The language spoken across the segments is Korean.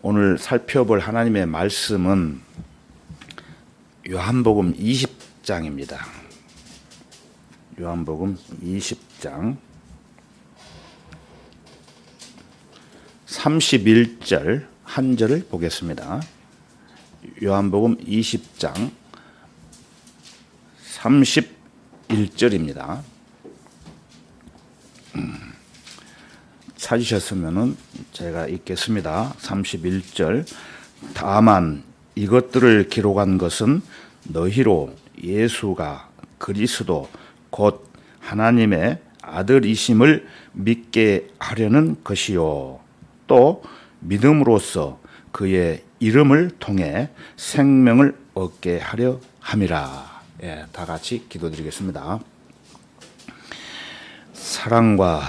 오늘 살펴볼 하나님의 말씀은 요한복음 20장입니다. 요한복음 20장 31절 한 절을 보겠습니다. 요한복음 20장 31절입니다. 찾으셨으면 제가 읽겠습니다. 31절. 다만 이것들을 기록한 것은 너희로 예수가 그리스도 곧 하나님의 아들이심을 믿게 하려는 것이요, 또 믿음으로써 그의 이름을 통해 생명을 얻게 하려 함이라. 다 같이 기도드리겠습니다. 사랑과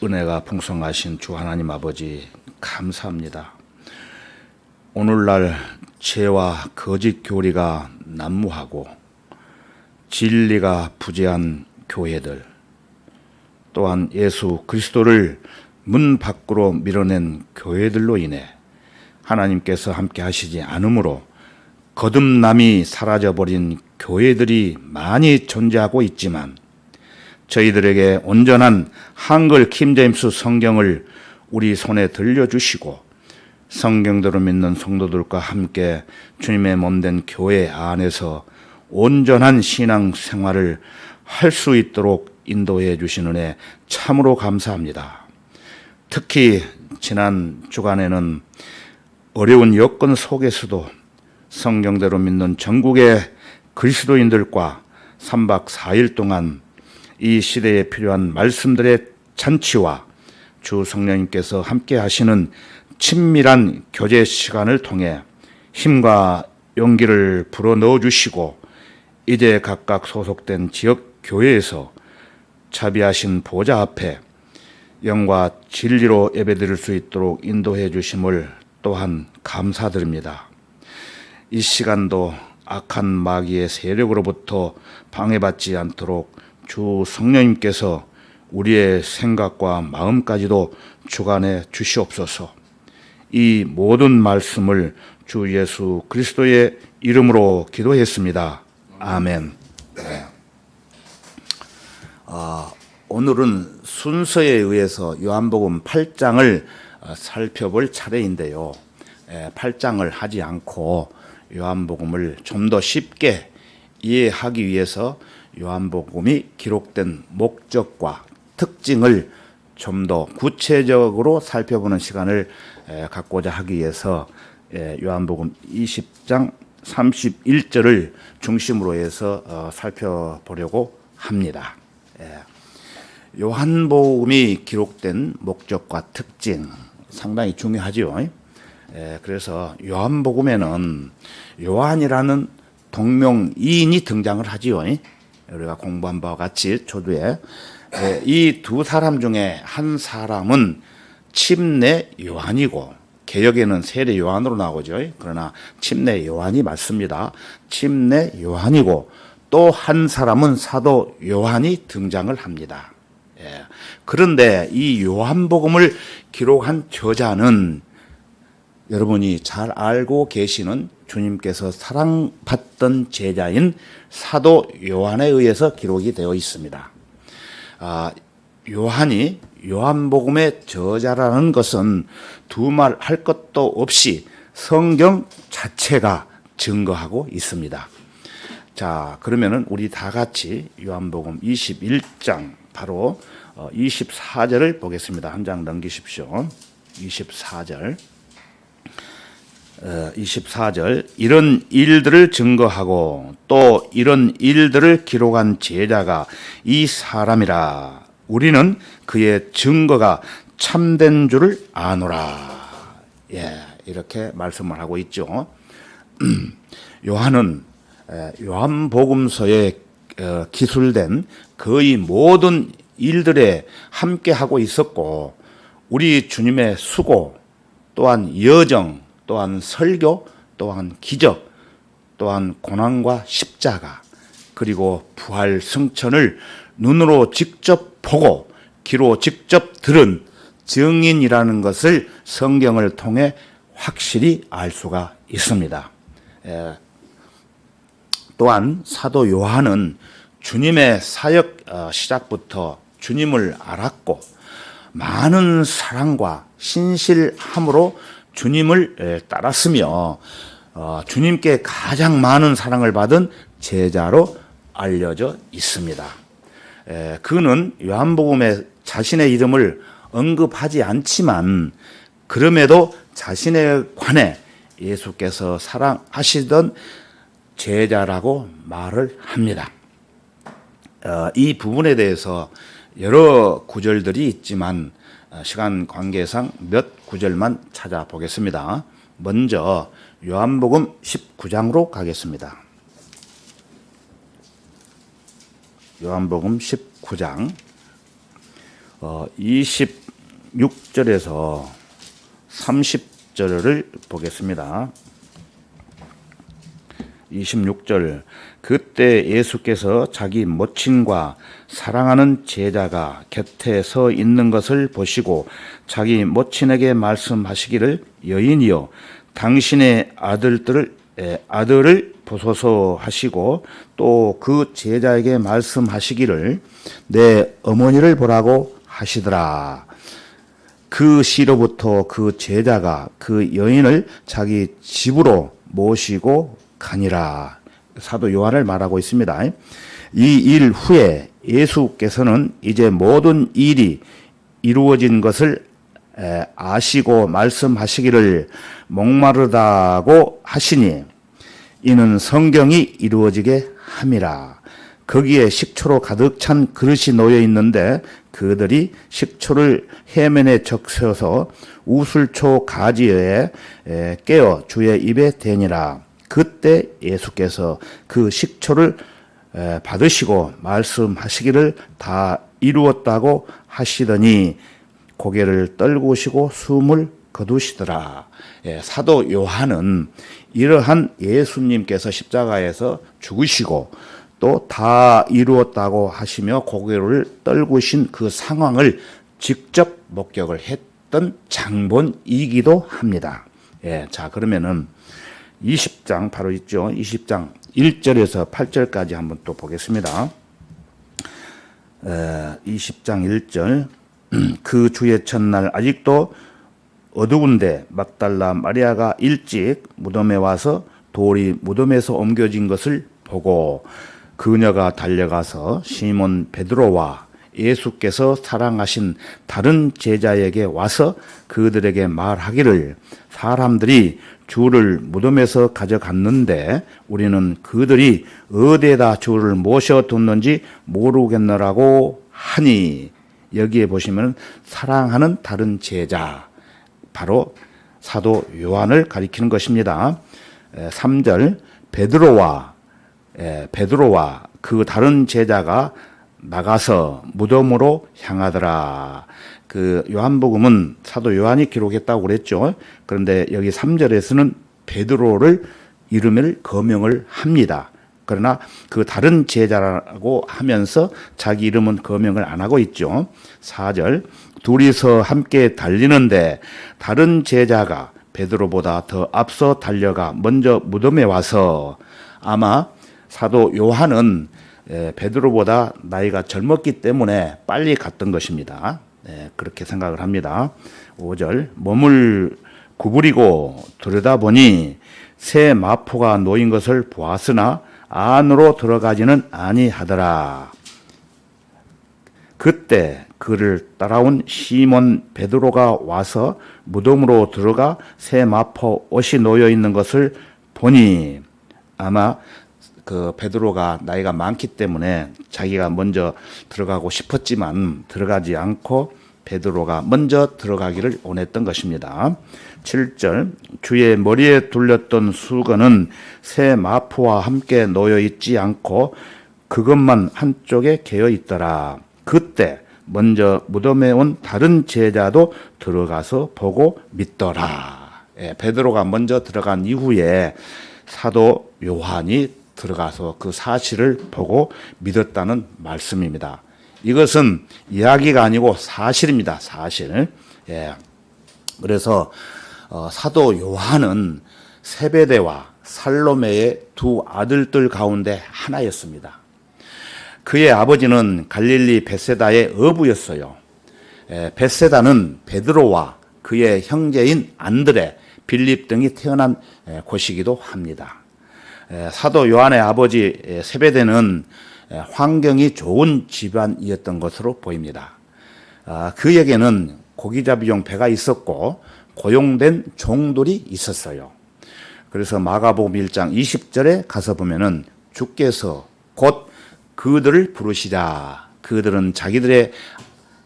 은혜가 풍성하신 주 하나님 아버지, 감사합니다. 오늘날 죄와 거짓 교리가 난무하고 진리가 부재한 교회들, 또한 예수 그리스도를 문 밖으로 밀어낸 교회들로 인해 하나님께서 함께 하시지 않으므로 거듭남이 사라져버린 교회들이 많이 존재하고 있지만, 저희들에게 온전한 한글 킹제임스 성경을 우리 손에 들려주시고 성경대로 믿는 성도들과 함께 주님의 몸된 교회 안에서 온전한 신앙 생활을 할 수 있도록 인도해 주시는 은혜 참으로 감사합니다. 특히 지난 주간에는 어려운 여건 속에서도 성경대로 믿는 전국의 그리스도인들과 3박 4일 동안 이 시대에 필요한 말씀들의 잔치와 주 성령님께서 함께 하시는 친밀한 교제 시간을 통해 힘과 용기를 불어넣어 주시고, 이제 각각 소속된 지역 교회에서 자비하신 보좌 앞에 영과 진리로 예배드릴 수 있도록 인도해 주심을 또한 감사드립니다. 이 시간도 악한 마귀의 세력으로부터 방해받지 않도록 주 성령님께서 우리의 생각과 마음까지도 주관해 주시옵소서. 이 모든 말씀을 주 예수 그리스도의 이름으로 기도했습니다. 아멘. 네. 오늘은 순서에 의해서 요한복음 8장을 살펴볼 차례인데요. 8장을 하지 않고 요한복음을 좀 더 쉽게 이해하기 위해서 요한복음이 기록된 목적과 특징을 좀 더 구체적으로 살펴보는 시간을 갖고자 하기 위해서 요한복음 20장 31절을 중심으로 해서 살펴보려고 합니다. 요한복음이 기록된 목적과 특징 상당히 중요하죠. 그래서 요한복음에는 요한이라는 동명이인이 등장을 하지요. 우리가 공부한 바와 같이 초두에 이 두 사람 중에 한 사람은 침례 요한이고, 개역에는 세례 요한으로 나오죠. 그러나 침례 요한이 맞습니다. 침례 요한이고, 또 한 사람은 사도 요한이 등장을 합니다. 그런데 이 요한복음을 기록한 저자는 여러분이 잘 알고 계시는 주님께서 사랑받던 제자인 사도 요한에 의해서 기록이 되어 있습니다. 요한이 요한복음의 저자라는 것은 두말 할 것도 없이 성경 자체가 증거하고 있습니다. 자, 그러면은 우리 다 같이 요한복음 21장 바로 24절을 보겠습니다. 한 장 넘기십시오. 24절. 24절. 이런 일들을 증거하고 또 이런 일들을 기록한 제자가 이 사람이라. 우리는 그의 증거가 참된 줄을 아노라. 이렇게 말씀을 하고 있죠. 요한은 요한복음서에 기술된 거의 모든 일들에 함께 하고 있었고, 우리 주님의 수고, 또한 여정, 또한 설교, 또한 기적, 또한 고난과 십자가, 그리고 부활 승천을 눈으로 직접 보고 귀로 직접 들은 증인이라는 것을 성경을 통해 확실히 알 수가 있습니다. 또한 사도 요한은 주님의 사역 시작부터 주님을 알았고 많은 사랑과 신실함으로 주님을 따랐으며 주님께 가장 많은 사랑을 받은 제자로 알려져 있습니다. 그는 요한복음에 자신의 이름을 언급하지 않지만 그럼에도 자신에 관해 예수께서 사랑하시던 제자라고 말을 합니다. 이 부분에 대해서 여러 구절들이 있지만 시간 관계상 몇 구절만 찾아보겠습니다. 먼저 요한복음 19장으로 가겠습니다. 요한복음 19장 26절에서 30절을 보겠습니다. 26절 그때 예수께서 자기 모친과 사랑하는 제자가 곁에 서 있는 것을 보시고 자기 모친에게 말씀하시기를 여인이여 당신의 아들을 보소서 하시고 또 그 제자에게 말씀하시기를 내 어머니를 보라고 하시더라. 그 시로부터 그 제자가 그 여인을 자기 집으로 모시고 가니라. 사도 요한을 말하고 있습니다. 이 일 후에 예수께서는 이제 모든 일이 이루어진 것을 아시고 말씀하시기를 목마르다고 하시니 이는 성경이 이루어지게 함이라. 거기에 식초로 가득 찬 그릇이 놓여 있는데 그들이 식초를 해면에 적셔서 우슬초 가지에 깨어 주의 입에 대니라. 그때 예수께서 그 식초를 받으시고 말씀하시기를 다 이루었다고 하시더니 고개를 떨구시고 숨을 거두시더라. 사도 요한은 이러한 예수님께서 십자가에서 죽으시고 또 다 이루었다고 하시며 고개를 떨구신 그 상황을 직접 목격을 했던 장본이기도 합니다. 자, 그러면은 20장 바로 있죠. 20장 1절에서 8절까지 한번 또 보겠습니다. 20장 1절 그 주의 첫날 아직도 어두운데 막달라 마리아가 일찍 무덤에 와서 돌이 무덤에서 옮겨진 것을 보고 그녀가 달려가서 시몬 베드로와 예수께서 사랑하신 다른 제자에게 와서 그들에게 말하기를 사람들이 주를 무덤에서 가져갔는데 우리는 그들이 어디에다 주를 모셔뒀는지 모르겠노라고 하니 여기에 보시면 사랑하는 다른 제자 바로 사도 요한을 가리키는 것입니다. 3절 베드로와 그 다른 제자가 나가서 무덤으로 향하더라. 그 요한복음은 사도 요한이 기록했다고 그랬죠. 그런데 여기 3절에서는 베드로를 이름을 거명을 합니다. 그러나 그 다른 제자라고 하면서 자기 이름은 거명을 안 하고 있죠. 4절 둘이서 함께 달리는데 다른 제자가 베드로보다 더 앞서 달려가 먼저 무덤에 와서 아마 사도 요한은 베드로보다 나이가 젊었기 때문에 빨리 갔던 것입니다. 그렇게 생각을 합니다. 5절 몸을 구부리고 들여다보니 새 마포가 놓인 것을 보았으나 안으로 들어가지는 아니하더라. 그때 그를 따라온 시몬 베드로가 와서 무덤으로 들어가 새 마포 옷이 놓여 있는 것을 보니 아마 그 베드로가 나이가 많기 때문에 자기가 먼저 들어가고 싶었지만 들어가지 않고 베드로가 먼저 들어가기를 원했던 것입니다. 7절 주의 머리에 둘렸던 수건은 새 마포와 함께 놓여 있지 않고 그것만 한쪽에 개어 있더라. 그때 먼저 무덤에 온 다른 제자도 들어가서 보고 믿더라. 베드로가 먼저 들어간 이후에 사도 요한이 들어가서 그 사실을 보고 믿었다는 말씀입니다. 이것은 이야기가 아니고 사실입니다. 사실. 그래서 사도 요한은 세베대와 살로메의 두 아들들 가운데 하나였습니다. 그의 아버지는 갈릴리 벳세다의 어부였어요. 벳세다는 베드로와 그의 형제인 안드레, 빌립 등이 태어난 곳이기도 합니다. 사도 요한의 아버지 세베대는 환경이 좋은 집안이었던 것으로 보입니다. 그에게는 고기잡이용 배가 있었고 고용된 종들이 있었어요. 그래서 마가복음 1장 20절에 가서 보면은 주께서 곧 그들을 부르시자. 그들은 자기들의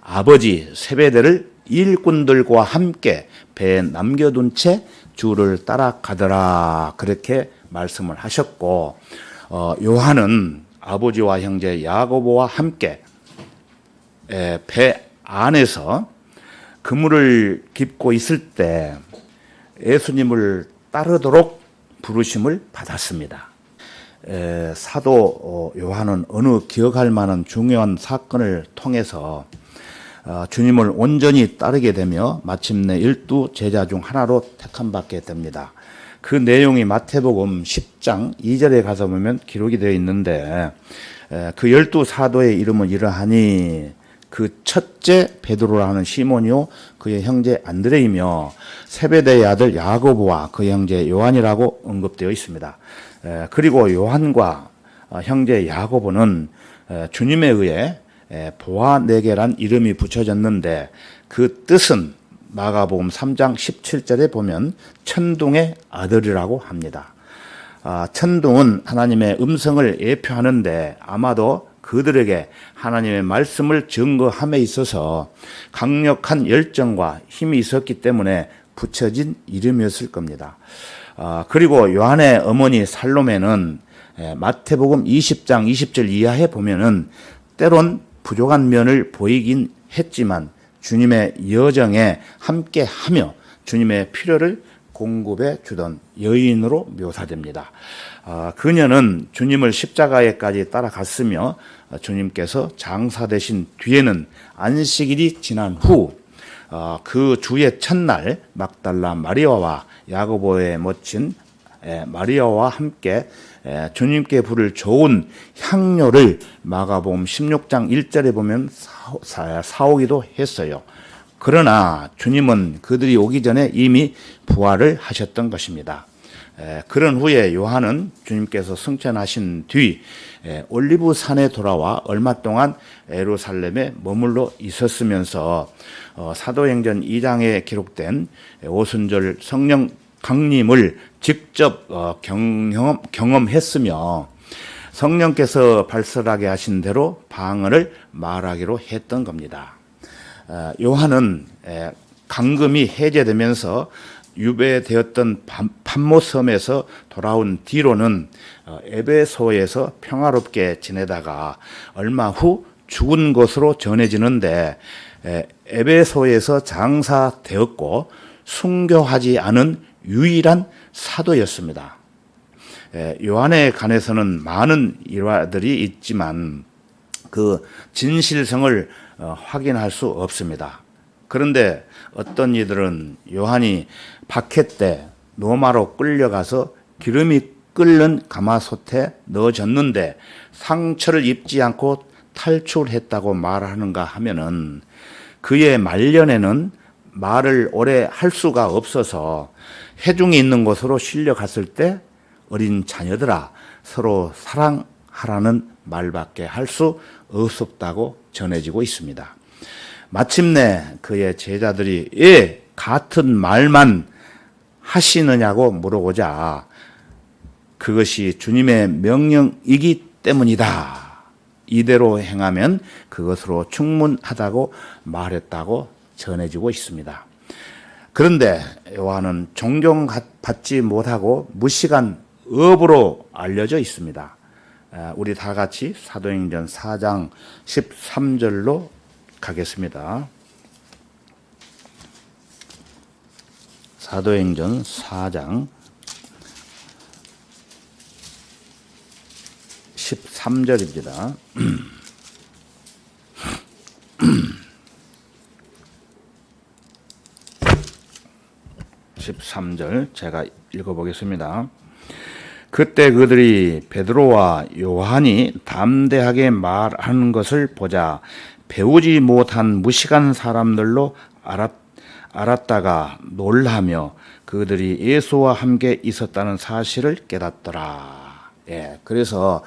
아버지 세베대를 일꾼들과 함께 배에 남겨둔 채 주를 따라가더라. 그렇게 말씀을 하셨고, 요한은 아버지와 형제 야고보와 함께 배 안에서 그물을 깁고 있을 때 예수님을 따르도록 부르심을 받았습니다. 사도 요한은 어느 기억할 만한 중요한 사건을 통해서 주님을 온전히 따르게 되며 마침내 12 제자 중 하나로 택함받게 됩니다. 그 내용이 마태복음 10장 2절에 가서 보면 기록이 되어 있는데, 그 12 사도의 이름은 이러하니 그 첫째 베드로라는 시몬이요 그의 형제 안드레이며 세베대의 아들 야고보와 그의 형제 요한이라고 언급되어 있습니다. 그리고 요한과 형제 야고보는 주님에 의해 보아네게란 이름이 붙여졌는데, 그 뜻은 마가복음 3장 17절에 보면 천둥의 아들이라고 합니다. 천둥은 하나님의 음성을 예표하는데 아마도 그들에게 하나님의 말씀을 증거함에 있어서 강력한 열정과 힘이 있었기 때문에 붙여진 이름이었을 겁니다. 그리고 요한의 어머니 살로메는 마태복음 20장 20절 이하에 보면은 때론 부족한 면을 보이긴 했지만 주님의 여정에 함께하며 주님의 필요를 공급해 주던 여인으로 묘사됩니다. 그녀는 주님을 십자가에까지 따라갔으며 주님께서 장사되신 뒤에는 안식일이 지난 후 그 주의 첫날 막달라 마리아와 야고보의 모친 마리아와 함께 주님께 부를 좋은 향료를 마가복음 16장 1절에 보면 사오기도 했어요. 그러나 주님은 그들이 오기 전에 이미 부활을 하셨던 것입니다. 그런 후에 요한은 주님께서 승천하신 뒤 올리브산에 돌아와 얼마 동안 예루살렘에 머물러 있었으면서 사도행전 2장에 기록된 오순절 성령 강림을 직접 경험했으며 성령께서 발설하게 하신 대로 방언을 말하기로 했던 겁니다. 요한은 강금이 해제되면서 유배되었던 pat모섬에서 돌아온 뒤로는 에베소에서 평화롭게 지내다가 얼마 후 죽은 것으로 전해지는데, 에베소에서 장사되었고 순교하지 않은 유일한 사도였습니다. 요한에 관해서는 많은 일화들이 있지만 그 진실성을 확인할 수 없습니다. 그런데 어떤 이들은 요한이 박해 때 로마로 끌려가서 기름이 끓는 가마솥에 넣어졌는데 상처를 입지 않고 탈출했다고 말하는가 하면은, 그의 말년에는 말을 오래 할 수가 없어서 해중에 있는 곳으로 실려갔을 때 어린 자녀들아 서로 사랑하라는 말밖에 할 수 없었다고 전해지고 있습니다. 마침내 그의 제자들이 왜 같은 말만 하시느냐고 물어보자 그것이 주님의 명령이기 때문이다. 이대로 행하면 그것으로 충분하다고 말했다고 전해지고 있습니다. 그런데 요한은 존경받지 못하고 무식한 업으로 알려져 있습니다. 우리 다 같이 사도행전 4장 13절로 가겠습니다. 사도행전 4장 13절입니다. 13절 제가 읽어보겠습니다. 그때 그들이 베드로와 요한이 담대하게 말하는 것을 보자 배우지 못한 무식한 사람들로 알았다가 놀라며 그들이 예수와 함께 있었다는 사실을 깨닫더라. 예, 그래서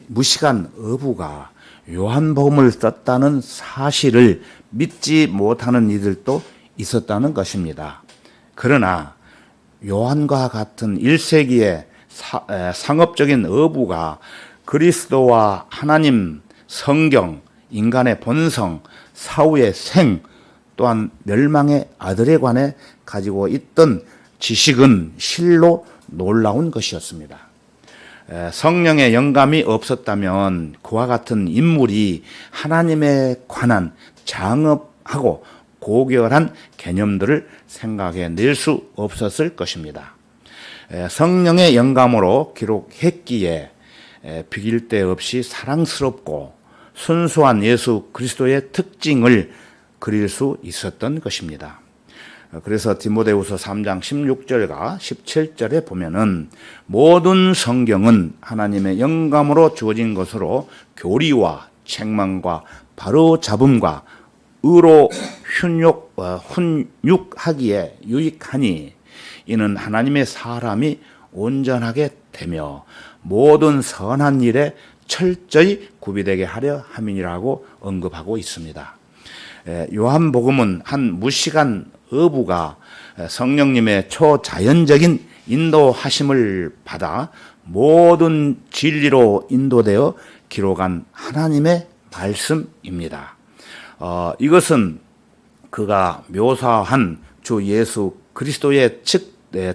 무식한 어부가 요한복음을 썼다는 사실을 믿지 못하는 이들도 있었다는 것입니다. 그러나 요한과 같은 1세기의 상업적인 어부가 그리스도와 하나님, 성경, 인간의 본성, 사후의 생, 또한 멸망의 아들에 관해 가지고 있던 지식은 실로 놀라운 것이었습니다. 성령의 영감이 없었다면 그와 같은 인물이 하나님에 관한 장엄하고 고결한 개념들을 생각해낼 수 없었을 것입니다. 성령의 영감으로 기록했기에 비길 데 없이 사랑스럽고 순수한 예수 그리스도의 특징을 그릴 수 있었던 것입니다. 그래서 디모데후서 3장 16절과 17절에 보면은 모든 성경은 하나님의 영감으로 주어진 것으로 교리와 책망과 바로잡음과 의로 훈육하기에 유익하니 이는 하나님의 사람이 온전하게 되며 모든 선한 일에 철저히 구비되게 하려 함이라고 언급하고 있습니다. 요한복음은 한 무식한 어부가 성령님의 초자연적인 인도하심을 받아 모든 진리로 인도되어 기록한 하나님의 말씀입니다. 이것은 그가 묘사한 주 예수 그리스도의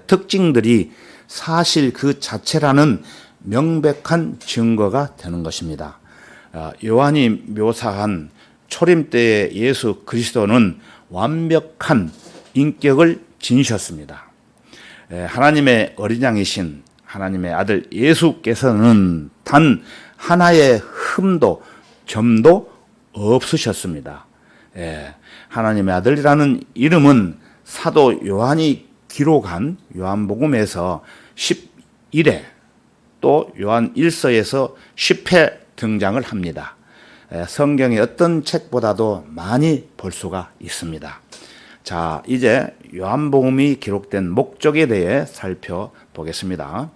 특징들이 사실 그 자체라는 명백한 증거가 되는 것입니다. 요한이 묘사한 초림 때의 예수 그리스도는 완벽한 인격을 지니셨습니다. 하나님의 어린 양이신 하나님의 아들 예수께서는 단 하나의 흠도 점도 없으셨습니다. 하나님의 아들이라는 이름은 사도 요한이 기록한 요한복음에서 11회 또 요한 1서에서 10회 등장을 합니다. 성경의 어떤 책보다도 많이 볼 수가 있습니다. 자, 이제 요한복음이 기록된 목적에 대해 살펴보겠습니다.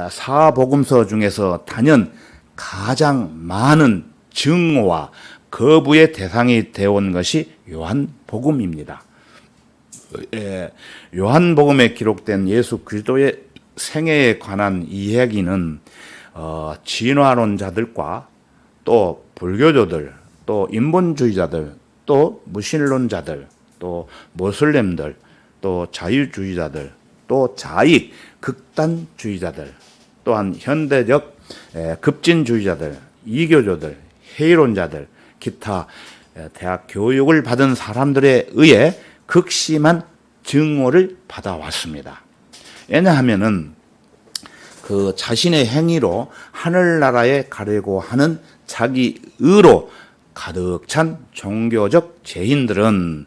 사복음서 중에서 단연 가장 많은 증오와 거부의 대상이 되어온 것이 요한복음입니다. 요한복음에 기록된 예수 그리스도의 생애에 관한 이야기는 진화론자들과 또 불교조들, 또 인본주의자들, 또 무신론자들, 또 모슬렘들, 또 자유주의자들, 또 자익 극단주의자들, 또한 현대적 급진주의자들, 이교조들, 회의론자들, 기타 대학 교육을 받은 사람들에 의해 극심한 증오를 받아왔습니다. 왜냐하면은 그 자신의 행위로 하늘나라에 가려고 하는 자기 의로 가득 찬 종교적 죄인들은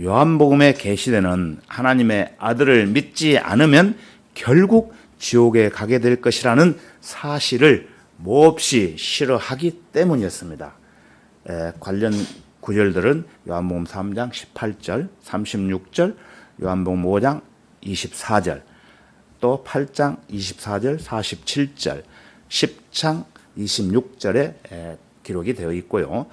요한복음에 계시되는 하나님의 아들을 믿지 않으면 결국 지옥에 가게 될 것이라는 사실을 몹시 싫어하기 때문이었습니다. 관련 구절들은 요한복음 3장 18절, 36절, 요한복음 5장 24절, 또 8장 24절, 47절, 10장 26절에 기록이 되어 있고요.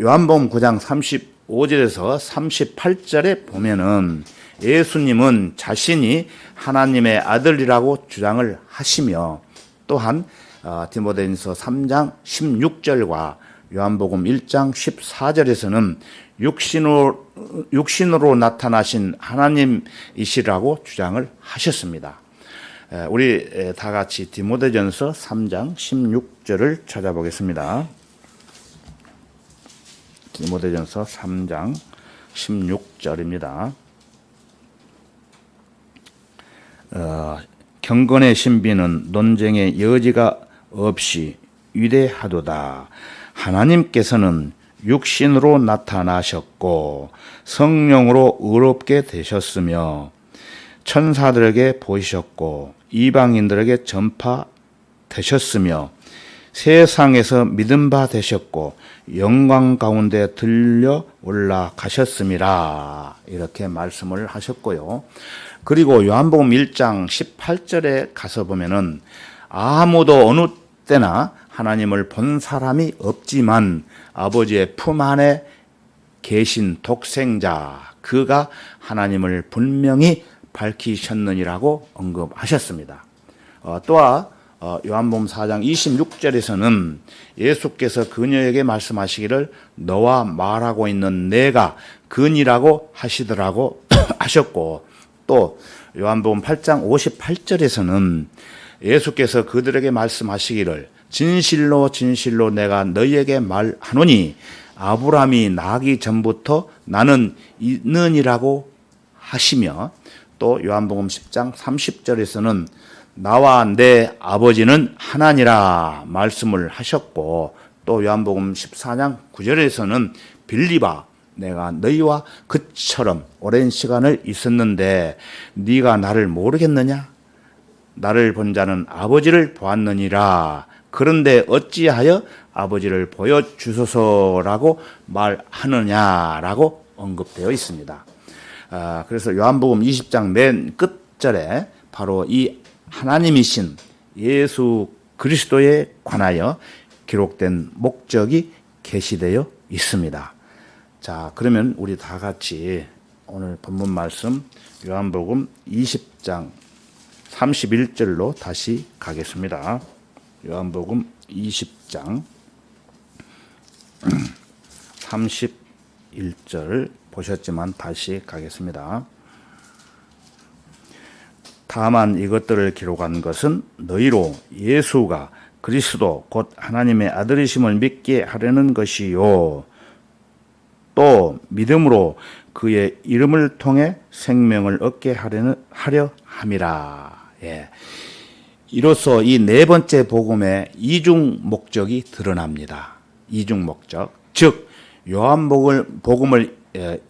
요한복음 9장 35절에서 38절에 보면은 예수님은 자신이 하나님의 아들이라고 주장을 하시며 또한 디모데전서 3장 16절과 요한복음 1장 14절에서는 육신으로 나타나신 하나님이시라고 주장을 하셨습니다. 우리 다 같이 디모데전서 3장 16절을 찾아보겠습니다. 디모데전서 3장 16절입니다. 경건의 신비는 논쟁의 여지가 없이 위대하도다. 하나님께서는 육신으로 나타나셨고 성령으로 의롭게 되셨으며 천사들에게 보이셨고 이방인들에게 전파되셨으며 세상에서 믿음 바 되셨고 영광 가운데 들려 올라가셨음이라. 이렇게 말씀을 하셨고요. 그리고 요한복음 1장 18절에 가서 보면은 아무도 어느 때나 하나님을 본 사람이 없지만 아버지의 품 안에 계신 독생자 그가 하나님을 분명히 밝히셨느니라고 언급하셨습니다. 또한 요한복음 4장 26절에서는 예수께서 그녀에게 말씀하시기를 너와 말하고 있는 내가 그니라고 하시더라고 하셨고, 또 요한복음 8장 58절에서는 예수께서 그들에게 말씀하시기를 진실로 진실로 내가 너희에게 말하노니 아브라함이 나기 전부터 나는 있느니라고 하시며, 또 요한복음 10장 30절에서는 나와 내 아버지는 하나니라 말씀을 하셨고, 또 요한복음 14장 9절에서는 빌립아 내가 너희와 그처럼 오랜 시간을 있었는데 네가 나를 모르겠느냐? 나를 본 자는 아버지를 보았느니라. 그런데 어찌하여 아버지를 보여주소서라고 말하느냐라고 언급되어 있습니다. 그래서 요한복음 20장 맨 끝절에 바로 이 하나님이신 예수 그리스도에 관하여 기록된 목적이 게시되어 있습니다. 자, 그러면 우리 다 같이 오늘 본문 말씀 요한복음 20장 31절로 다시 가겠습니다. 요한복음 20장 31절 보셨지만 다시 가겠습니다. 다만 이것들을 기록한 것은 너희로 예수가 그리스도 곧 하나님의 아들이심을 믿게 하려는 것이요 또 믿음으로 그의 이름을 통해 생명을 얻게 하려 함이라. 예. 이로써 이 네 번째 복음의 이중 목적이 드러납니다. 이중 목적, 즉 요한복음을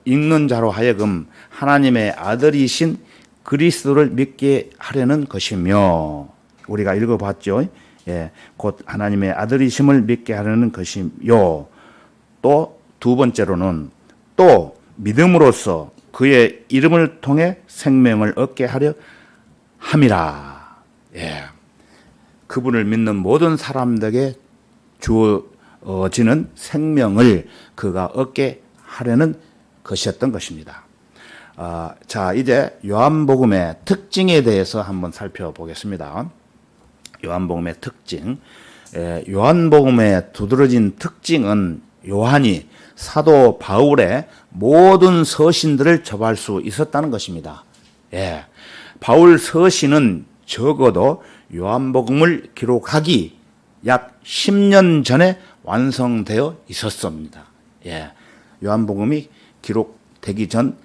읽는 자로 하여금 하나님의 아들이신 그리스도를 믿게 하려는 것이며, 우리가 읽어봤죠. 예, 곧 하나님의 아들이심을 믿게 하려는 것이요. 또 두 번째로는 또 믿음으로써 그의 이름을 통해 생명을 얻게 하려 함이라. 예, 그분을 믿는 모든 사람들에게 주어지는 생명을 그가 얻게 하려는 것이었던 것입니다. 자, 이제 요한복음의 특징에 대해서 한번 살펴보겠습니다. 요한복음의 특징. 요한복음의 두드러진 특징은 요한이 사도 바울의 모든 서신들을 접할 수 있었다는 것입니다. 예, 바울 서신은 적어도 요한복음을 기록하기 약 10년 전에 완성되어 있었습니다. 예, 요한복음이 기록되기 전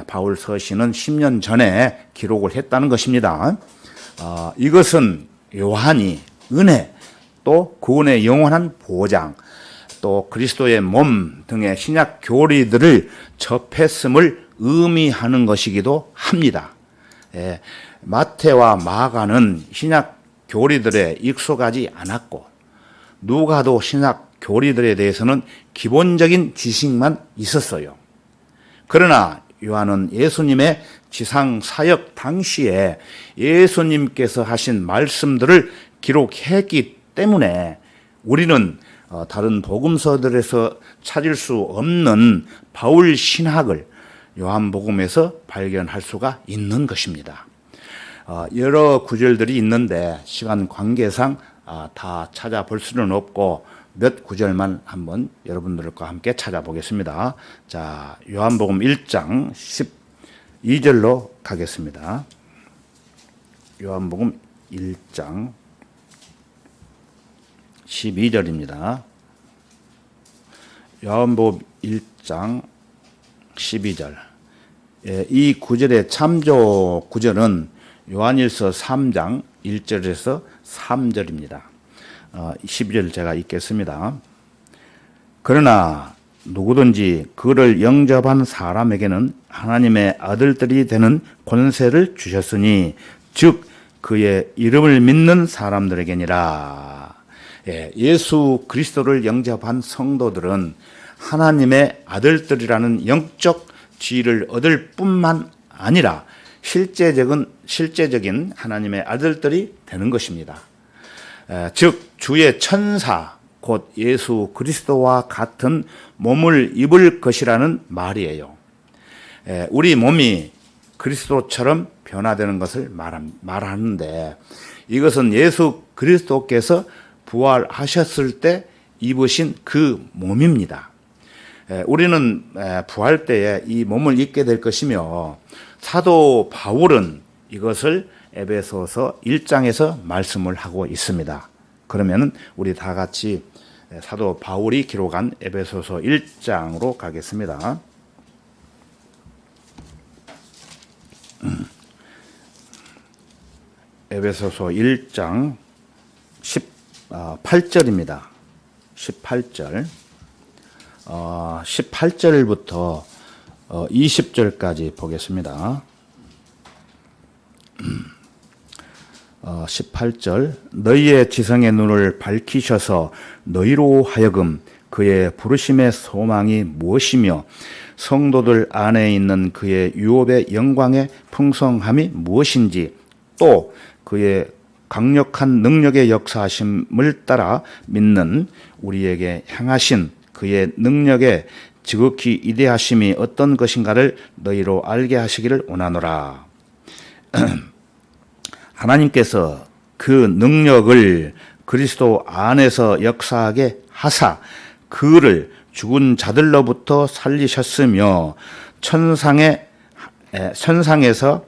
바울 서신은 10년 전에 기록을 했다는 것입니다. 이것은 요한이 은혜, 또 구원의 영원한 보장, 또 그리스도의 몸 등의 신약 교리들을 접했음을 의미하는 것이기도 합니다. 마태와 마가는 신약 교리들에 익숙하지 않았고 누가도 신약 교리들에 대해서는 기본적인 지식만 있었어요. 그러나 요한은 예수님의 지상 사역 당시에 예수님께서 하신 말씀들을 기록했기 때문에 우리는 다른 복음서들에서 찾을 수 없는 바울 신학을 요한복음에서 발견할 수가 있는 것입니다. 여러 구절들이 있는데 시간 관계상 다 찾아볼 수는 없고 몇 구절만 한번 여러분들과 함께 찾아보겠습니다. 자, 요한복음 1장 12절로 가겠습니다. 요한복음 1장 12절입니다. 요한복음 1장 12절. 이 구절의 참조 구절은 요한일서 3장 1절에서 3절입니다. 12절 제가 읽겠습니다. 그러나 누구든지 그를 영접한 사람에게는 하나님의 아들들이 되는 권세를 주셨으니 즉 그의 이름을 믿는 사람들에게니라. 예수 그리스도를 영접한 성도들은 하나님의 아들들이라는 영적 지위를 얻을 뿐만 아니라 실제적인 하나님의 아들들이 되는 것입니다. 즉 주의 천사 곧 예수 그리스도와 같은 몸을 입을 것이라는 말이에요. 우리 몸이 그리스도처럼 변화되는 것을 말하는데 이것은 예수 그리스도께서 부활하셨을 때 입으신 그 몸입니다. 우리는 부활 때에 이 몸을 입게 될 것이며 사도 바울은 이것을 에베소서 1장에서 말씀을 하고 있습니다. 그러면 우리 다 같이 사도 바울이 기록한 에베소서 1장으로 가겠습니다. 에베소서 1장 18절입니다. 18절. 18절부터 20절까지 보겠습니다. 18절 너희의 지성의 눈을 밝히셔서 너희로 하여금 그의 부르심의 소망이 무엇이며 성도들 안에 있는 그의 유업의 영광의 풍성함이 무엇인지 또 그의 강력한 능력의 역사하심을 따라 믿는 우리에게 향하신 그의 능력의 지극히 이대하심이 어떤 것인가를 너희로 알게 하시기를 원하노라. 하나님께서 그 능력을 그리스도 안에서 역사하게 하사 그를 죽은 자들로부터 살리셨으며 천상에서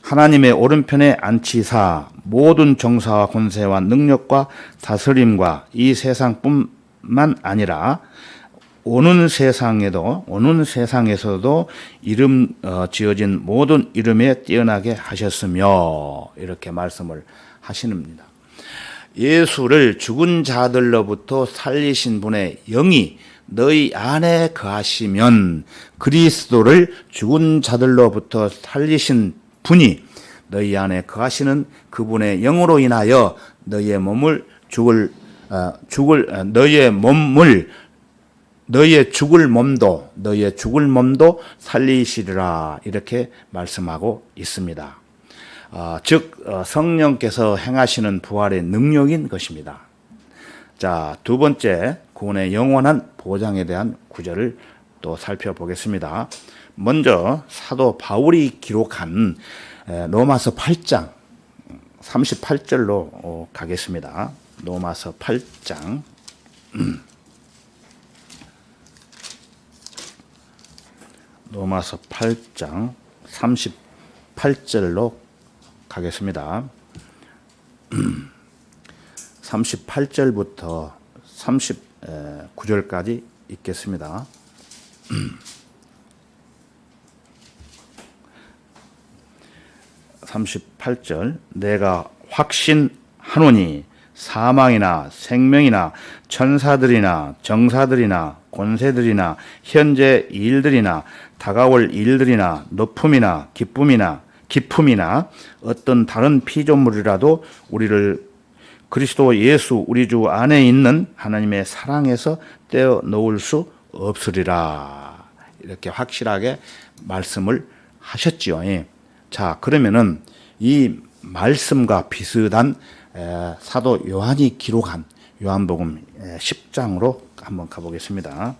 하나님의 오른편에 앉히사 모든 정사와 권세와 능력과 다스림과 이 세상뿐만 아니라 오는 세상에서도 이름 지어진 모든 이름에 뛰어나게 하셨으며 이렇게 말씀을 하십니다. 예수를 죽은 자들로부터 살리신 분의 영이 너희 안에 거하시면 그리스도를 죽은 자들로부터 살리신 분이 너희 안에 거하시는 그분의 영으로 인하여 너희의 죽을 몸도 살리시리라 이렇게 말씀하고 있습니다. 즉 성령께서 행하시는 부활의 능력인 것입니다. 자, 두 번째 구원의 영원한 보장에 대한 구절을 또 살펴보겠습니다. 먼저 사도 바울이 기록한 로마서 8장 38절로 가겠습니다. 로마서 8장 로마서 8장 38절로 가겠습니다. 38절부터 39절까지 읽겠습니다. 38절 내가 확신하노니 사망이나 생명이나 천사들이나 정사들이나 권세들이나 현재 일들이나 다가올 일들이나 높음이나 기품이나 어떤 다른 피조물이라도 우리를 그리스도 예수 우리 주 안에 있는 하나님의 사랑에서 떼어 놓을 수 없으리라. 이렇게 확실하게 말씀을 하셨지요. 자, 그러면은 이 말씀과 비슷한 사도 요한이 기록한 요한복음 10장으로 한번 가보겠습니다.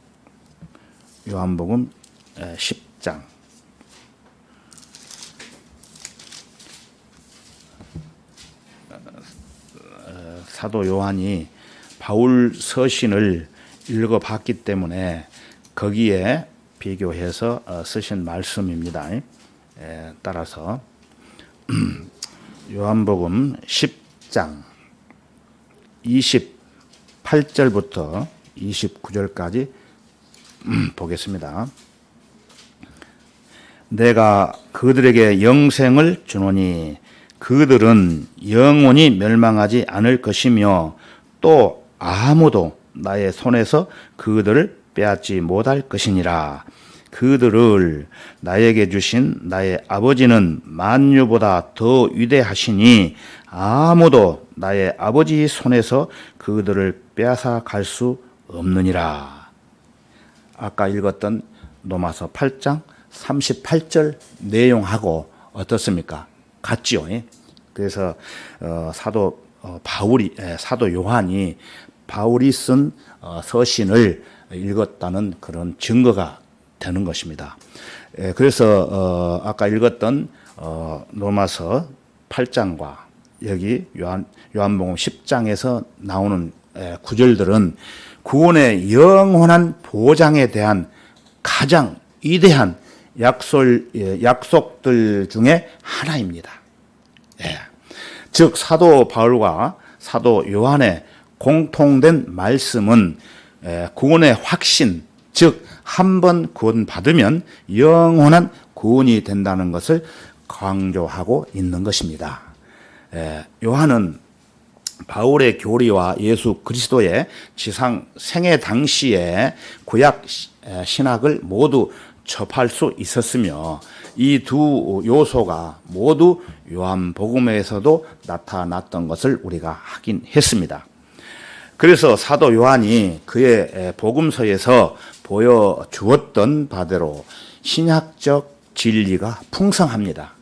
요한복음 10장. 사도 요한이 바울 서신을 읽어봤기 때문에 거기에 비교해서 쓰신 말씀입니다. 따라서 요한복음 10장 28절부터 29절까지 보겠습니다. 내가 그들에게 영생을 주노니 그들은 영원히 멸망하지 않을 것이며 또 아무도 나의 손에서 그들을 빼앗지 못할 것이니라. 그들을 나에게 주신 나의 아버지는 만유보다 더 위대하시니 아무도 나의 아버지 손에서 그들을 빼앗아 갈 수 없느니라. 아까 읽었던 로마서 8장 38절 내용하고 어떻습니까? 같지요. 그래서 사도 요한이 바울이 쓴 서신을 읽었다는 그런 증거가 되는 것입니다. 그래서 아까 읽었던 로마서 8장과 여기 요한복음 10장에서 나오는 구절들은 구원의 영원한 보장에 대한 가장 위대한 약속들 중에 하나입니다. 즉 사도 바울과 사도 요한의 공통된 말씀은 구원의 확신, 즉 한 번 구원받으면 영원한 구원이 된다는 것을 강조하고 있는 것입니다. 요한은 바울의 교리와 예수 그리스도의 지상 생애 당시에 구약 신학을 모두 접할 수 있었으며 이 두 요소가 모두 요한복음에서도 나타났던 것을 우리가 확인했습니다. 그래서 사도 요한이 그의 복음서에서 보여주었던 바대로 신학적 진리가 풍성합니다.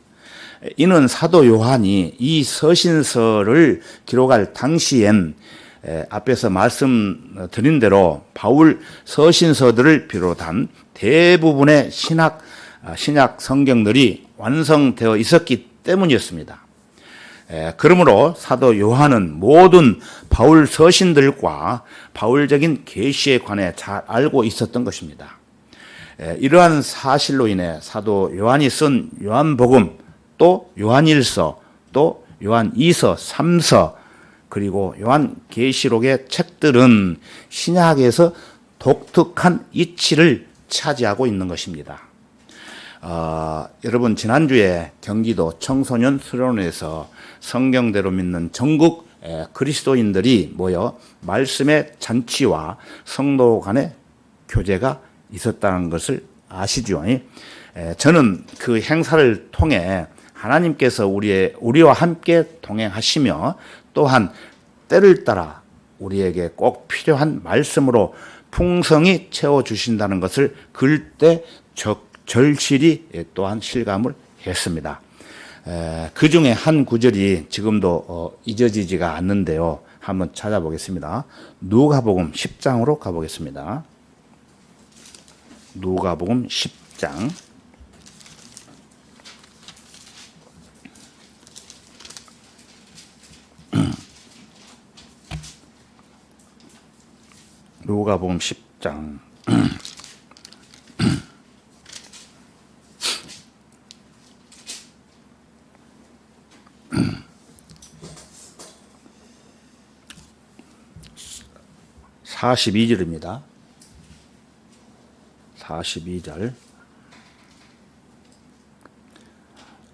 이는 사도 요한이 이 서신서를 기록할 당시엔 앞에서 말씀드린 대로 바울 서신서들을 비롯한 대부분의 신약 성경들이 완성되어 있었기 때문이었습니다. 그러므로 사도 요한은 모든 바울 서신들과 바울적인 계시에 관해 잘 알고 있었던 것입니다. 이러한 사실로 인해 사도 요한이 쓴 요한복음, 또 요한일서, 또 요한이서, 3서, 그리고 요한계시록의 책들은 신약에서 독특한 이치를 차지하고 있는 것입니다. 여러분 지난주에 경기도 청소년 수련회에서 성경대로 믿는 전국 그리스도인들이 모여 말씀의 잔치와 성도 간의 교제가 있었다는 것을 아시죠? 저는 그 행사를 통해 하나님께서 우리와 함께 동행하시며 또한 때를 따라 우리에게 꼭 필요한 말씀으로 풍성히 채워주신다는 것을 그때 절실히 또한 실감을 했습니다. 그 중에 한 구절이 지금도 잊어지지가 않는데요. 한번 찾아보겠습니다. 누가복음 10장으로 가보겠습니다. 누가복음 10장. 누가복음 10장. 42절입니다. 42절.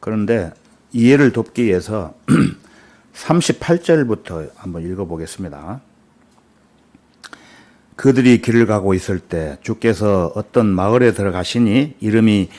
그런데 이해를 돕기 위해서 38절부터 한번 읽어보겠습니다. 그들이 길을 가고 있을 때 주께서 어떤 마을에 들어가시니 이름이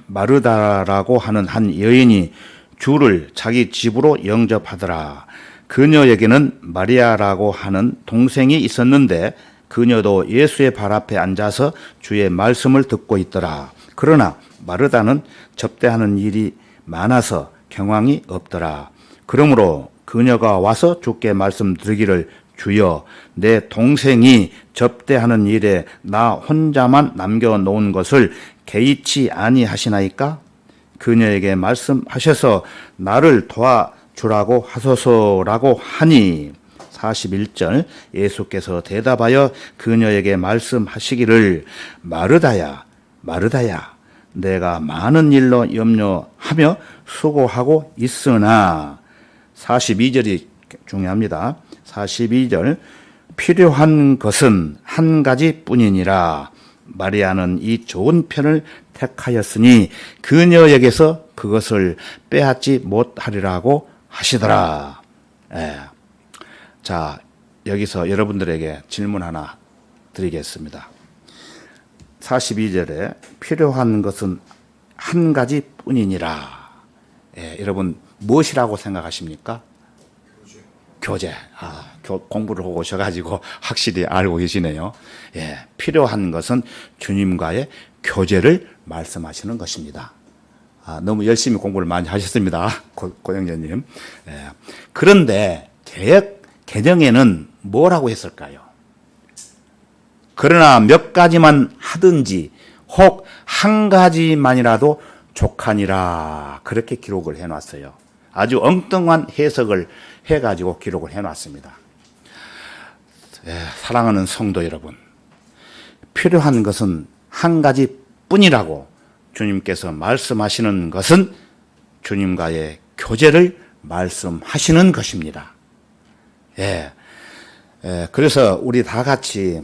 마르다라고 하는 한 여인이 주를 자기 집으로 영접하더라. 그녀에게는 마리아라고 하는 동생이 있었는데 그녀도 예수의 발 앞에 앉아서 주의 말씀을 듣고 있더라. 그러나 마르다는 접대하는 일이 많아서 경황이 없더라. 그러므로 그녀가 와서 주께 말씀드리기를 주여 내 동생이 접대하는 일에 나 혼자만 남겨놓은 것을 개의치 아니하시나이까? 그녀에게 말씀하셔서 나를 도와주라고 하소서라고 하니 41절 예수께서 대답하여 그녀에게 말씀하시기를 마르다야 마르다야 내가 많은 일로 염려하며 수고하고 있으나 42절이 중요합니다. 42절 필요한 것은 한 가지뿐이니라. 마리아는 이 좋은 편을 택하였으니 그녀에게서 그것을 빼앗지 못하리라고 하시더라. 자, 여기서 여러분들에게 질문 하나 드리겠습니다. 42절에 필요한 것은 한 가지뿐이니라. 예, 여러분 무엇이라고 생각하십니까? 교제. 공부를 하고 오셔가지고 확실히 알고 계시네요. 예, 필요한 것은 주님과의 교제를 말씀하시는 것입니다. 너무 열심히 공부를 많이 하셨습니다. 고영재님. 예. 그런데 개정에는 뭐라고 했을까요? 그러나 몇 가지만 하든지 혹 한 가지만이라도 족하니라. 그렇게 기록을 해놨어요. 아주 엉뚱한 해석을 해가지고 기록을 해놨습니다. 예, 사랑하는 성도 여러분, 필요한 것은 한 가지뿐이라고 주님께서 말씀하시는 것은 주님과의 교제를 말씀하시는 것입니다. 예, 그래서 우리 다 같이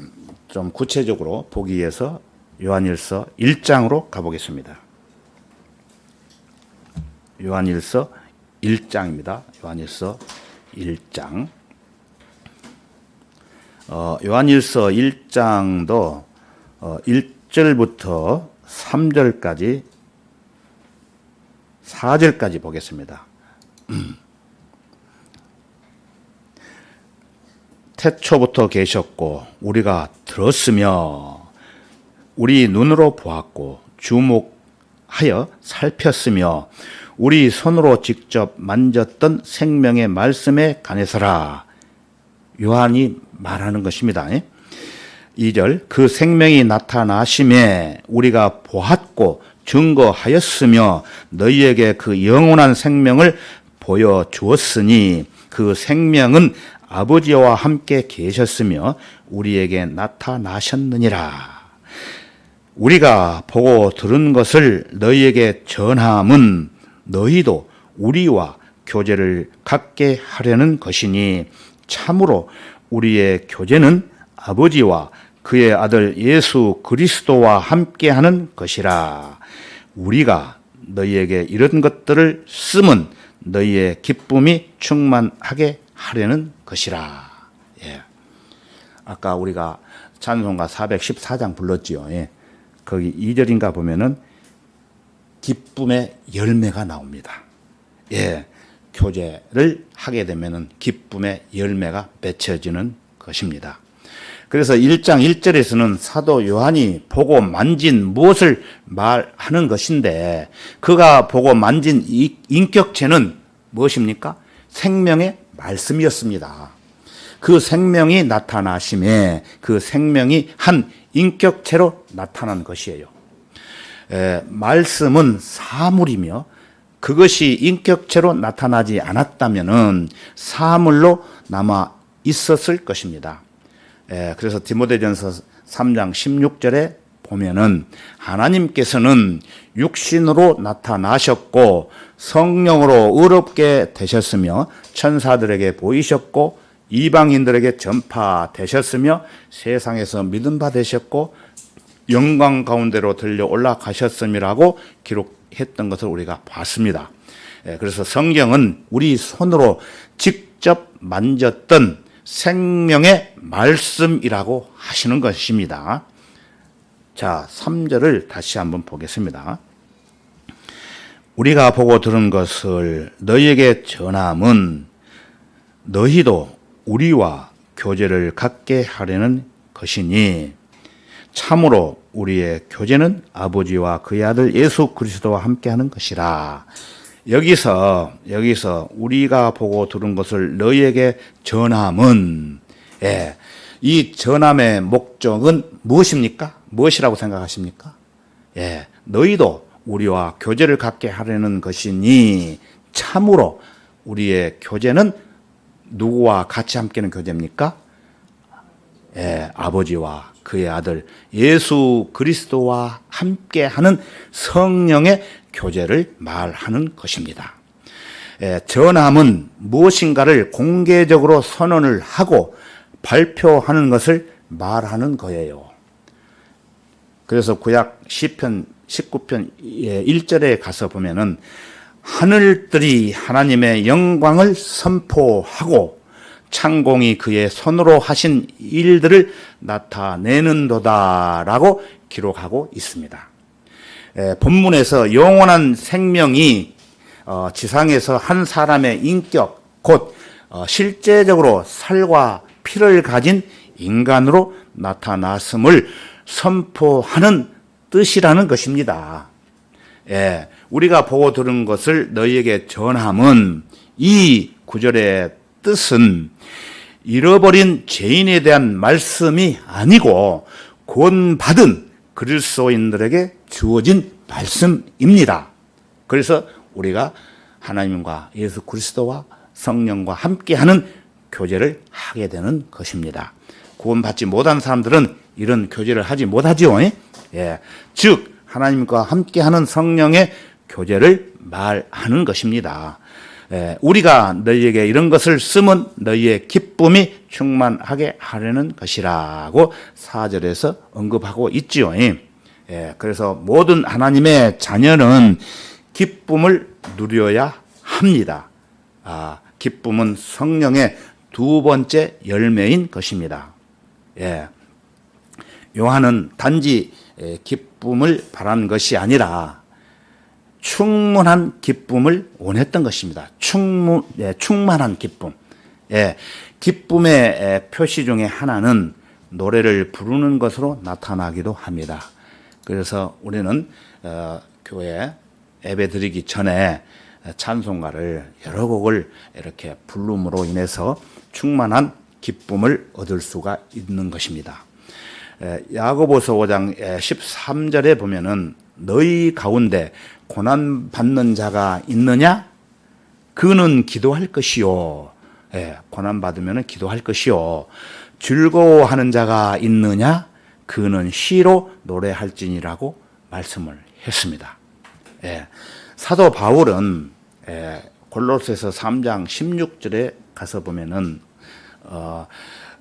좀 구체적으로 보기 위해서 요한일서 1장으로 가보겠습니다. 요한일서 1장입니다. 요한일서 1장. 요한일서 1장도 1절부터 3절까지 4절까지 보겠습니다. 태초부터 계셨고 우리가 들었으며 우리 눈으로 보았고 주목하여 살폈으며 우리 손으로 직접 만졌던 생명의 말씀에 관해서라. 요한이 말하는 것입니다. 2절 그 생명이 나타나심에 우리가 보았고 증거하였으며 너희에게 그 영원한 생명을 보여주었으니 그 생명은 아버지와 함께 계셨으며 우리에게 나타나셨느니라. 우리가 보고 들은 것을 너희에게 전함은 너희도 우리와 교제를 갖게 하려는 것이니 참으로 우리의 교제는 아버지와 그의 아들 예수 그리스도와 함께하는 것이라. 우리가 너희에게 이런 것들을 쓰면 너희의 기쁨이 충만하게 하려는 것이라. 예. 아까 우리가 찬송가 414장 불렀지요. 예. 거기 2절인가 보면은 기쁨의 열매가 나옵니다. 예. 교제를 하게 되면은 기쁨의 열매가 맺혀지는 것입니다. 그래서 1장 1절에서는 사도 요한이 보고 만진 무엇을 말하는 것인데 그가 보고 만진 이 인격체는 무엇입니까? 생명의 말씀이었습니다. 그 생명이 나타나심에 그 생명이 한 인격체로 나타난 것이에요. 말씀은 사물이며 그것이 인격체로 나타나지 않았다면 사물로 남아 있었을 것입니다. 그래서 디모데전서 3장 16절에 보면은 하나님께서는 육신으로 나타나셨고 성령으로 의롭게 되셨으며 천사들에게 보이셨고 이방인들에게 전파되셨으며 세상에서 믿음 받으셨고 영광 가운데로 들려 올라가셨음이라고 기록했던 것을 우리가 봤습니다. 그래서 성경은 우리 손으로 직접 만졌던 생명의 말씀이라고 하시는 것입니다. 자, 3절을 다시 한번 보겠습니다. 우리가 보고 들은 것을 너희에게 전함은 너희도 우리와 교제를 갖게 하려는 것이니 참으로 우리의 교제는 아버지와 그의 아들 예수 그리스도와 함께하는 것이라. 여기서 우리가 보고 들은 것을 너희에게 전함은 이 전함의 목적은 무엇입니까? 무엇이라고 생각하십니까? 너희도 우리와 교제를 갖게 하려는 것이니 참으로 우리의 교제는 누구와 같이 함께하는 교제입니까? 아버지와 그의 아들 예수 그리스도와 함께하는 성령의 교제를 말하는 것입니다. 전함은 무엇인가를 공개적으로 선언을 하고 발표하는 것을 말하는 거예요. 그래서 구약 시편 19편 1절에 가서 보면은 하늘들이 하나님의 영광을 선포하고 창공이 그의 손으로 하신 일들을 나타내는도다라고 기록하고 있습니다. 본문에서 영원한 생명이 지상에서 한 사람의 인격, 곧 실제적으로 살과 피를 가진 인간으로 나타났음을 선포하는 뜻이라는 것입니다. 우리가 보고 들은 것을 너희에게 전함은, 이 구절의 뜻은 잃어버린 죄인에 대한 말씀이 아니고 구원받은 그리스도인들에게 주어진 말씀입니다. 그래서 우리가 하나님과 예수 그리스도와 성령과 함께하는 교제를 하게 되는 것입니다. 구원받지 못한 사람들은 이런 교제를 하지 못하지요. 즉 하나님과 함께하는 성령의 교제를 말하는 것입니다. 우리가 너희에게 이런 것을 쓰면 너희의 기쁨이 충만하게 하려는 것이라고 4절에서 언급하고 있지요. 그래서 모든 하나님의 자녀는 기쁨을 누려야 합니다. 기쁨은 성령의 두 번째 열매인 것입니다. 요한은 단지 기쁨을 바라는 것이 아니라 충만한 기쁨을 원했던 것입니다. 충만한 기쁨. 기쁨의 표시 중에 하나는 노래를 부르는 것으로 나타나기도 합니다. 그래서 우리는 교회 예배 드리기 전에 찬송가를 여러 곡을 이렇게 부름으로 인해서 충만한 기쁨을 얻을 수가 있는 것입니다. 야고보서 5장 13절에 보면은 너희 가운데 고난 받는 자가 있느냐? 그는 기도할 것이요. 고난 받으면 기도할 것이요. 즐거워하는 자가 있느냐? 그는 시로 노래할지니라고 말씀을 했습니다. 사도 바울은 골로새서 3장 16절에 가서 보면은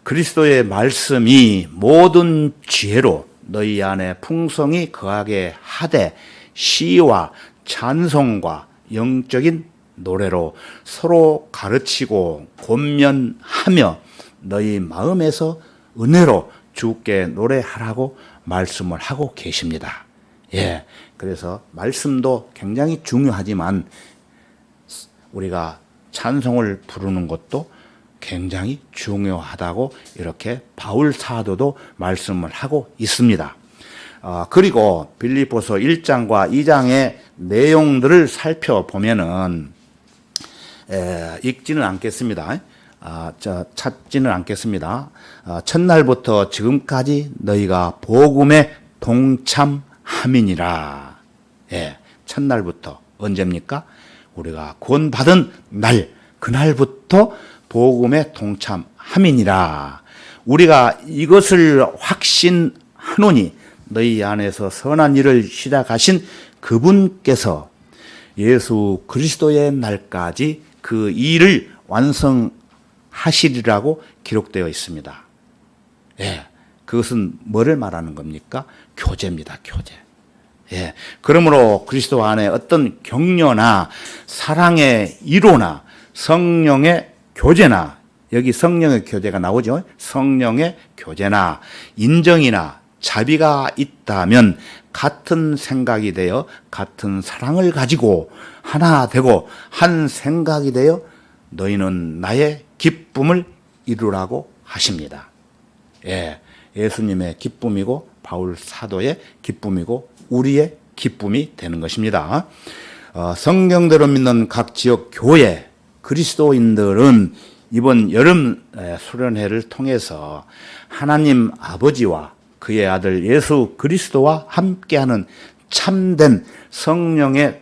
그리스도의 말씀이 모든 지혜로 너희 안에 풍성히 거하게 하되 시와 찬송과 영적인 노래로 서로 가르치고 권면하며 너희 마음에서 은혜로 주께 노래하라고 말씀을 하고 계십니다. 그래서 말씀도 굉장히 중요하지만 우리가 찬송을 부르는 것도 굉장히 중요하다고 이렇게 바울 사도도 말씀을 하고 있습니다. 그리고 빌립보서 1장과 2장의 내용들을 살펴보면은 읽지는 않겠습니다. 찾지는 않겠습니다. 첫날부터 지금까지 너희가 복음에 동참함이니라. 첫날부터 언제입니까? 우리가 구원받은 날, 그날부터 복음에 동참함이니라. 우리가 이것을 확신하노니 너희 안에서 선한 일을 시작하신 그분께서 예수 그리스도의 날까지 그 일을 완성하시리라고 기록되어 있습니다. 그것은 뭐를 말하는 겁니까? 교제입니다. 교제. 그러므로 그리스도 안에 어떤 격려나 사랑의 이로나 성령의 교제나, 여기 성령의 교제가 나오죠. 성령의 교제나 인정이나 자비가 있다면 같은 생각이 되어 같은 사랑을 가지고 하나 되고 한 생각이 되어 너희는 나의 기쁨을 이루라고 하십니다. 예수님의 기쁨이고 바울 사도의 기쁨이고 우리의 기쁨이 되는 것입니다. 성경대로 믿는 각 지역 교회 그리스도인들은 이번 여름 수련회를 통해서 하나님 아버지와 그의 아들 예수 그리스도와 함께하는 참된 성령의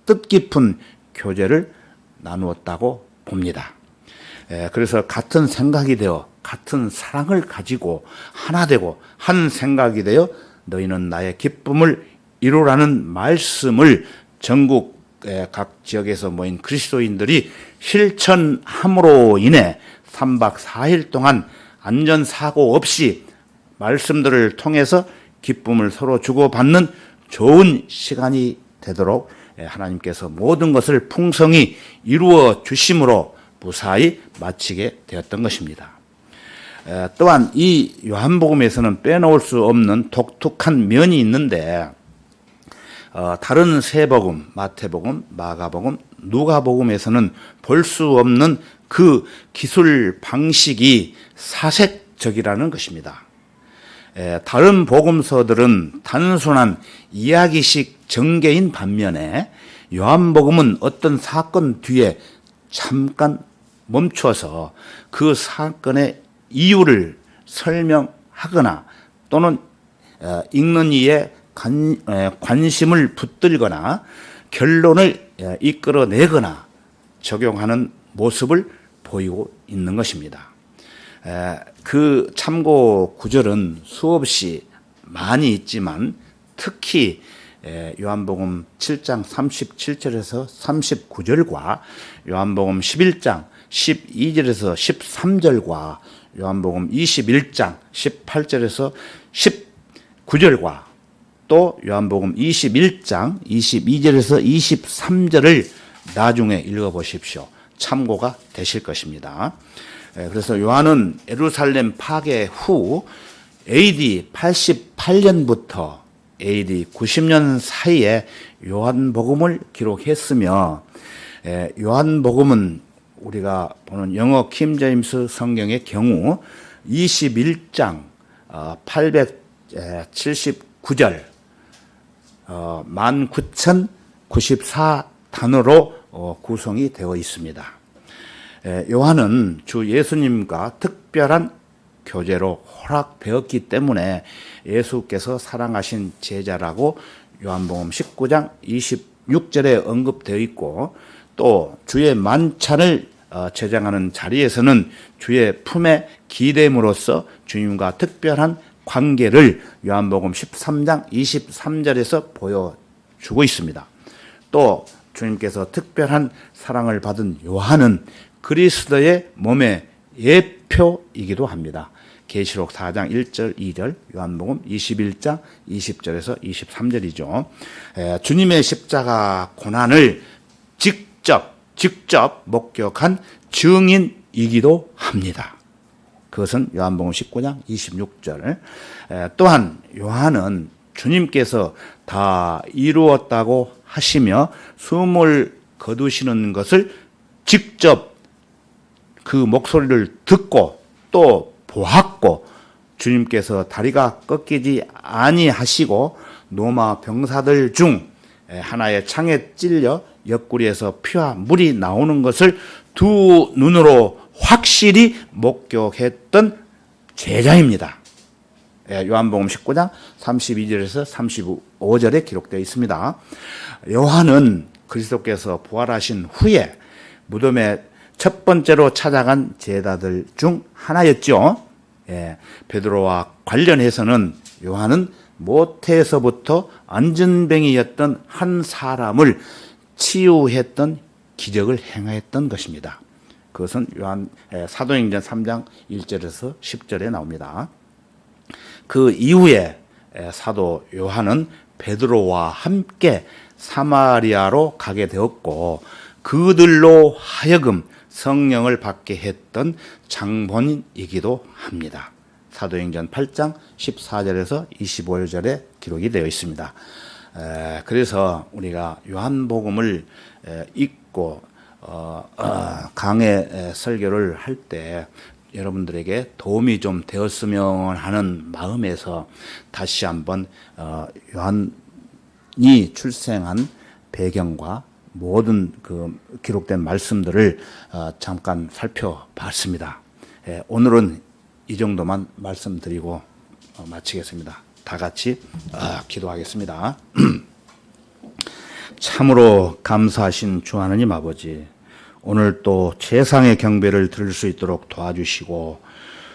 뜻깊은 교제를 나누었다고 봅니다. 그래서 같은 생각이 되어 같은 사랑을 가지고 하나 되고 한 생각이 되어 너희는 나의 기쁨을 이루라는 말씀을 전국 각 지역에서 모인 그리스도인들이 실천함으로 인해 3박 4일 동안 안전사고 없이 말씀들을 통해서 기쁨을 서로 주고받는 좋은 시간이 되도록 하나님께서 모든 것을 풍성히 이루어 주심으로 무사히 마치게 되었던 것입니다. 또한 이 요한복음에서는 빼놓을 수 없는 독특한 면이 있는데 다른 세 복음, 마태복음, 마가복음, 누가복음에서는 볼 수 없는 그 기술 방식이 사색적이라는 것입니다. 다른 복음서들은 단순한 이야기식 전개인 반면에 요한복음은 어떤 사건 뒤에 잠깐 멈춰서 그 사건의 이유를 설명하거나 또는 읽는 이의 관심을 붙들거나 결론을 이끌어내거나 적용하는 모습을 보이고 있는 것입니다. 그 참고 구절은 수없이 많이 있지만 특히 요한복음 7장 37절에서 39절과 요한복음 11장 12절에서 13절과 요한복음 21장 18절에서 19절과 또 요한복음 21장 22절에서 23절을 나중에 읽어보십시오. 참고가 되실 것입니다. 그래서 요한은 예루살렘 파괴 후 AD 88년부터 AD 90년 사이에 요한복음을 기록했으며 요한복음은 우리가 보는 영어 킹 제임스 성경의 경우 21장 879절 19,094단어로 구성이 되어 있습니다. 요한은 주 예수님과 특별한 교제로 허락되었기 때문에 예수께서 사랑하신 제자라고 요한복음 19장 26절에 언급되어 있고 또 주의 만찬을 제장하는 자리에서는 주의 품에 기대므로써 주님과 특별한 관계를 요한복음 13장 23절에서 보여주고 있습니다. 또 주님께서 특별한 사랑을 받은 요한은 그리스도의 몸의 예표이기도 합니다. 계시록 4장 1절 2절, 요한복음 21장 20절에서 23절이죠. 주님의 십자가 고난을 직접 목격한 증인이기도 합니다. 그것은 요한복음 19장 26절. 또한 요한은 주님께서 다 이루었다고 하시며 숨을 거두시는 것을 직접 그 목소리를 듣고 또 보았고 주님께서 다리가 꺾이지 아니하시고 노마 병사들 중 하나의 창에 찔려 옆구리에서 피와 물이 나오는 것을 두 눈으로 확실히 목격했던 제자입니다. 요한복음 19장 32절에서 35절에 기록되어 있습니다. 요한은 그리스도께서 부활하신 후에 무덤에 첫 번째로 찾아간 제자들 중 하나였죠. 베드로와 관련해서는 요한은 모태에서부터 안전뱅이였던 한 사람을 치유했던 기적을 행하였던 것입니다. 그것은 요한 사도행전 3장 1절에서 10절에 나옵니다. 그 이후에 사도 요한은 베드로와 함께 사마리아로 가게 되었고 그들로 하여금 성령을 받게 했던 장본인이기도 합니다. 사도행전 8장 14절에서 25절에 기록이 되어 있습니다. 그래서 우리가 요한복음을 읽고 강해 설교를 할 때 여러분들에게 도움이 좀 되었으면 하는 마음에서 다시 한번 요한이 출생한 배경과 모든 그 기록된 말씀들을 잠깐 살펴봤습니다. 오늘은 이 정도만 말씀드리고 마치겠습니다. 다 같이 기도하겠습니다. 참으로 감사하신 주 하나님 아버지, 오늘 또 최상의 경배를 들을 수 있도록 도와주시고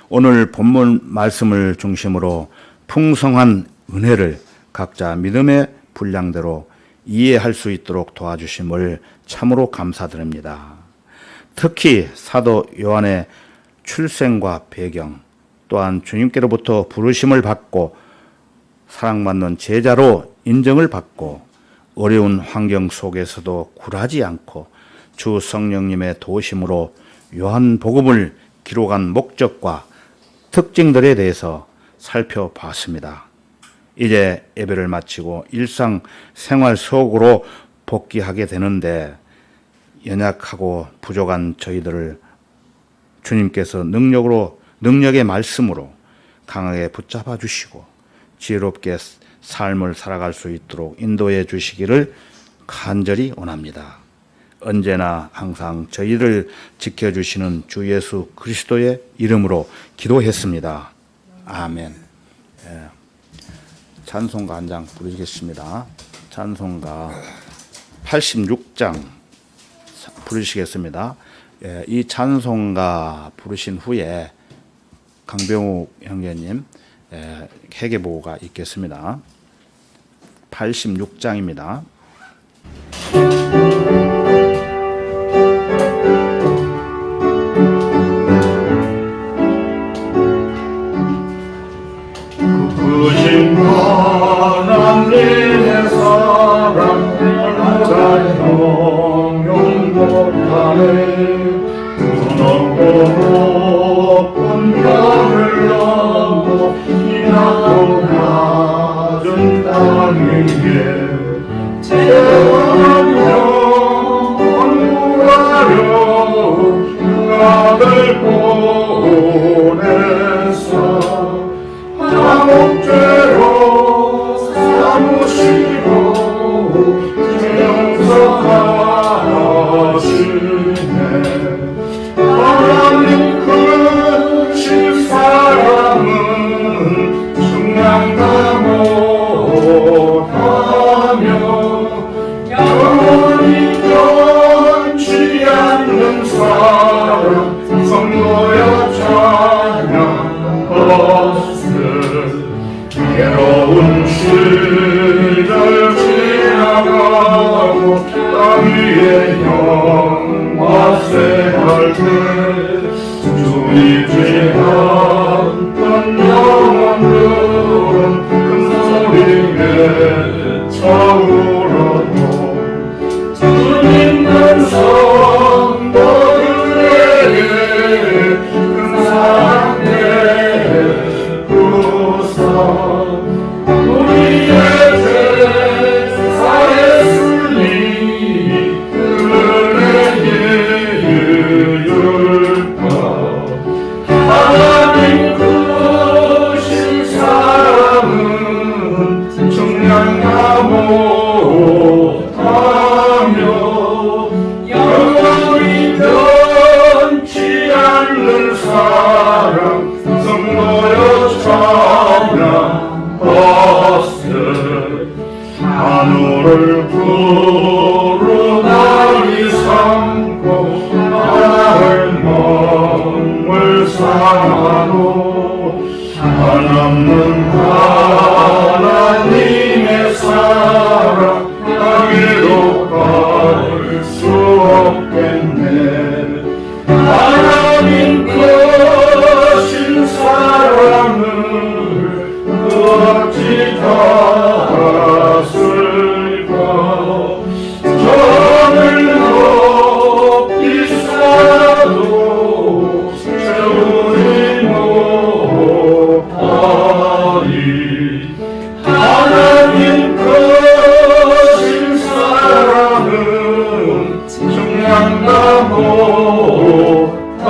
오늘 본문 말씀을 중심으로 풍성한 은혜를 각자 믿음의 분량대로 이해할 수 있도록 도와주심을 참으로 감사드립니다. 특히 사도 요한의 출생과 배경, 또한 주님께로부터 부르심을 받고 사랑받는 제자로 인정을 받고 어려운 환경 속에서도 굴하지 않고 주 성령님의 도우심으로 요한복음을 기록한 목적과 특징들에 대해서 살펴봤습니다. 이제 예배를 마치고 일상생활 속으로 복귀하게 되는데 연약하고 부족한 저희들을 주님께서 능력의 말씀으로 강하게 붙잡아 주시고 지혜롭게 삶을 살아갈 수 있도록 인도해 주시기를 간절히 원합니다. 언제나 항상 저희를 지켜주시는 주 예수 그리스도의 이름으로 기도했습니다. 아멘. 찬송가 한 장 부르시겠습니다. 찬송가 86장 부르시겠습니다. 이 찬송가 부르신 후에 강병욱 형제님 회개보고가 있겠습니다. 86장입니다. 크신 하나님의 사랑 자 형용 못하네 무너고 높은 별을 넘어 이 낮고 낮은 땅 위에 재원령 건물하려 그 아들 보내서 목죄로 삼으시고 용서하시네 하나님 크신 사랑은 중량다 못하며 영원히 변치 않는 사랑 성도여 찬양하세 괴로운 시절 지나가고 땅 위에 영화세 할 때 주이지 않던 영혼들은 큰 소리에 차오르고 주님은 성도들에게 큰 사랑 베푸사 우리의 죄 사했으니 은혜의 이유일까 하나님 크신 사랑은 중량가 못하며 영원히 변치 않는 사랑 성도여 찬양하세 하늘을 구르나리 삼고 하늘 몸을 사로 한없는 하나님의 사랑 나기로 갈 수 없겠네 하나님 크신 사랑을 어찌 달았을까 저를 높이 쌓아도 채우지 못하리 하나님 크신 사랑은 중량가 못하며